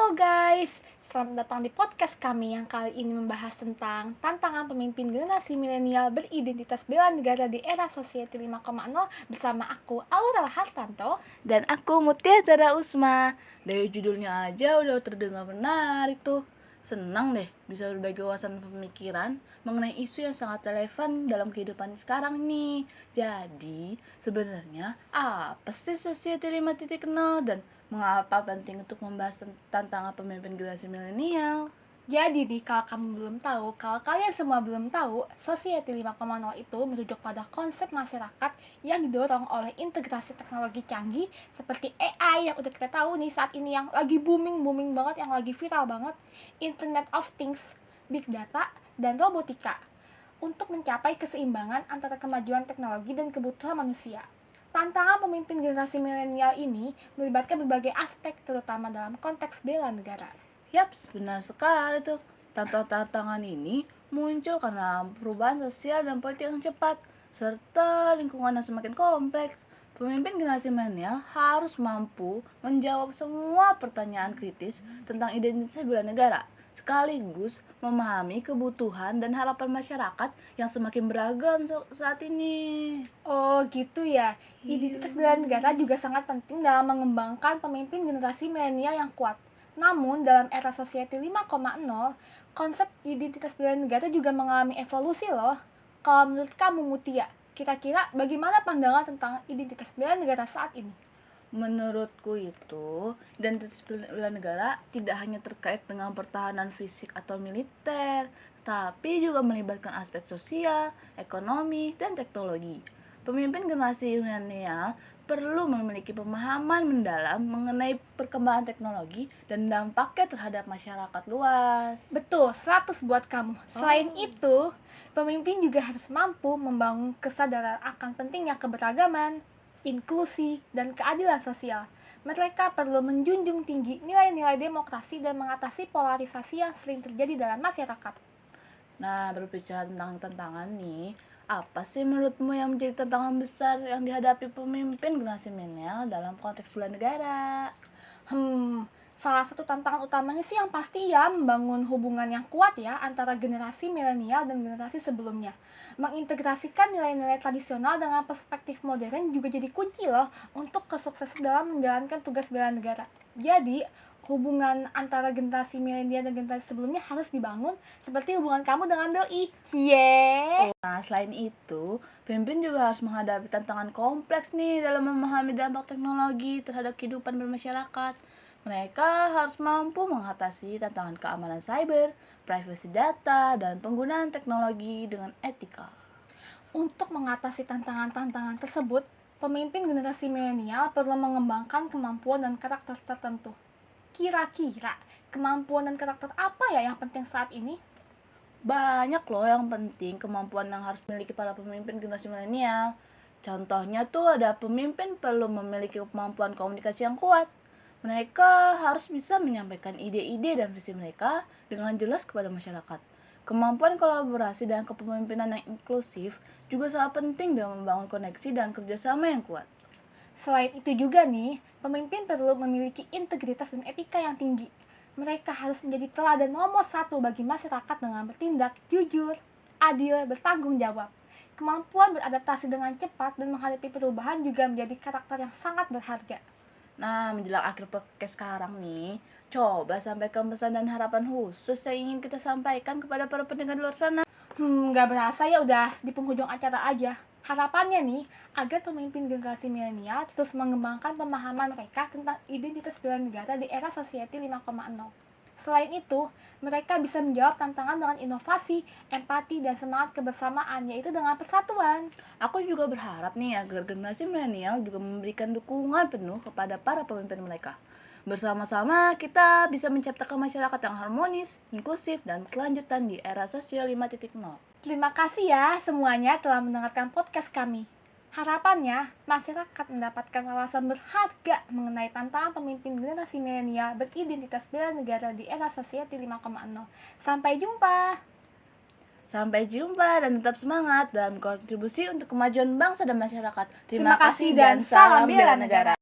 Halo guys, selamat datang di podcast kami yang kali ini membahas tentang tantangan pemimpin generasi milenial beridentitas bela negara di era Society 5.0 bersama aku, Aurel Hartanto. Dan aku Mutia Zara Usma. Dari judulnya aja udah terdengar menarik tuh. Senang deh bisa berbagi wawasan pemikiran mengenai isu yang sangat relevan dalam kehidupan sekarang nih. Jadi sebenarnya apa sih Society 5.0 dan mengapa penting untuk membahas tantangan pemimpin generasi milenial? Jadi nih, kalau kalian semua belum tahu, Society 5.0 itu merujuk pada konsep masyarakat yang didorong oleh integrasi teknologi canggih seperti AI yang udah kita tahu nih saat ini yang lagi booming banget, yang lagi viral banget, Internet of Things, Big Data, dan robotika untuk mencapai keseimbangan antara kemajuan teknologi dan kebutuhan manusia. Tantangan pemimpin generasi milenial ini melibatkan berbagai aspek, terutama dalam konteks bela negara. Yaps, benar sekali tuh. Tantangan ini muncul karena perubahan sosial dan politik yang cepat, serta lingkungan yang semakin kompleks. Pemimpin generasi milenial harus mampu menjawab semua pertanyaan kritis tentang identitas bela negara, sekaligus memahami kebutuhan dan harapan masyarakat yang semakin beragam saat ini. Oh gitu ya, identitas bela negara juga sangat penting dalam mengembangkan pemimpin generasi milenial yang kuat. Namun, dalam era Society 5.0, konsep identitas bela negara juga mengalami evolusi loh. Kalau menurut kamu Mutia, kira-kira bagaimana pandangan tentang identitas bela negara saat ini? Menurutku itu, identitas bela negara tidak hanya terkait dengan pertahanan fisik atau militer, tapi juga melibatkan aspek sosial, ekonomi, dan teknologi. Pemimpin generasi milenial perlu memiliki pemahaman mendalam mengenai perkembangan teknologi dan dampaknya terhadap masyarakat luas. Betul, 100 buat kamu. Selain itu, pemimpin juga harus mampu membangun kesadaran akan pentingnya keberagaman, inklusi, dan keadilan sosial. Mereka perlu menjunjung tinggi nilai-nilai demokrasi dan mengatasi polarisasi yang sering terjadi dalam masyarakat. Nah, berbicara tentang tantangan nih, apa sih menurutmu yang menjadi tantangan besar yang dihadapi pemimpin generasi milenial dalam konteks bela negara? Salah satu tantangan utamanya sih yang pasti ya membangun hubungan yang kuat ya antara generasi milenial dan generasi sebelumnya. Mengintegrasikan nilai-nilai tradisional dengan perspektif modern juga jadi kunci loh untuk kesuksesan dalam menjalankan tugas bela negara. Jadi, hubungan antara generasi milenial dan generasi sebelumnya harus dibangun seperti hubungan kamu dengan doi. Cie. Nah, selain itu, pemimpin juga harus menghadapi tantangan kompleks nih dalam memahami dampak teknologi terhadap kehidupan bermasyarakat. Mereka harus mampu mengatasi tantangan keamanan cyber, privasi data, dan penggunaan teknologi dengan etika. Untuk mengatasi tantangan-tantangan tersebut, pemimpin generasi milenial perlu mengembangkan kemampuan dan karakter tertentu. Kira-kira kemampuan dan karakter apa ya yang penting saat ini? Banyak loh yang penting kemampuan yang harus dimiliki para pemimpin generasi milenial. Contohnya tuh ada pemimpin perlu memiliki kemampuan komunikasi yang kuat. Mereka harus bisa menyampaikan ide-ide dan visi mereka dengan jelas kepada masyarakat. Kemampuan kolaborasi dan kepemimpinan yang inklusif juga sangat penting dalam membangun koneksi dan kerjasama yang kuat. Selain itu juga nih, pemimpin perlu memiliki integritas dan etika yang tinggi. Mereka harus menjadi teladan nomor 1 bagi masyarakat dengan bertindak jujur, adil, bertanggung jawab. Kemampuan beradaptasi dengan cepat dan menghadapi perubahan juga menjadi karakter yang sangat berharga. Nah, menjelang akhir podcast sekarang nih, coba sampaikan pesan dan harapan khusus yang ingin kita sampaikan kepada para pendengar di luar sana. Gak berasa ya udah di penghujung acara aja. Harapannya nih, agar pemimpin generasi milenial terus mengembangkan pemahaman mereka tentang identitas bela negara di era Society 5.0. Selain itu, mereka bisa menjawab tantangan dengan inovasi, empati, dan semangat kebersamaan, yaitu dengan persatuan. Aku juga berharap nih agar generasi milenial juga memberikan dukungan penuh kepada para pemimpin mereka. Bersama-sama kita bisa menciptakan masyarakat yang harmonis, inklusif, dan berkelanjutan di era sosial 5.0. Terima kasih ya semuanya telah mendengarkan podcast kami. Harapannya, masyarakat mendapatkan wawasan berharga mengenai tantangan pemimpin generasi milenial beridentitas bela negara di era Society 5.0. Sampai jumpa! Sampai jumpa dan tetap semangat dalam kontribusi untuk kemajuan bangsa dan masyarakat. Terima kasih dan salam bela negara.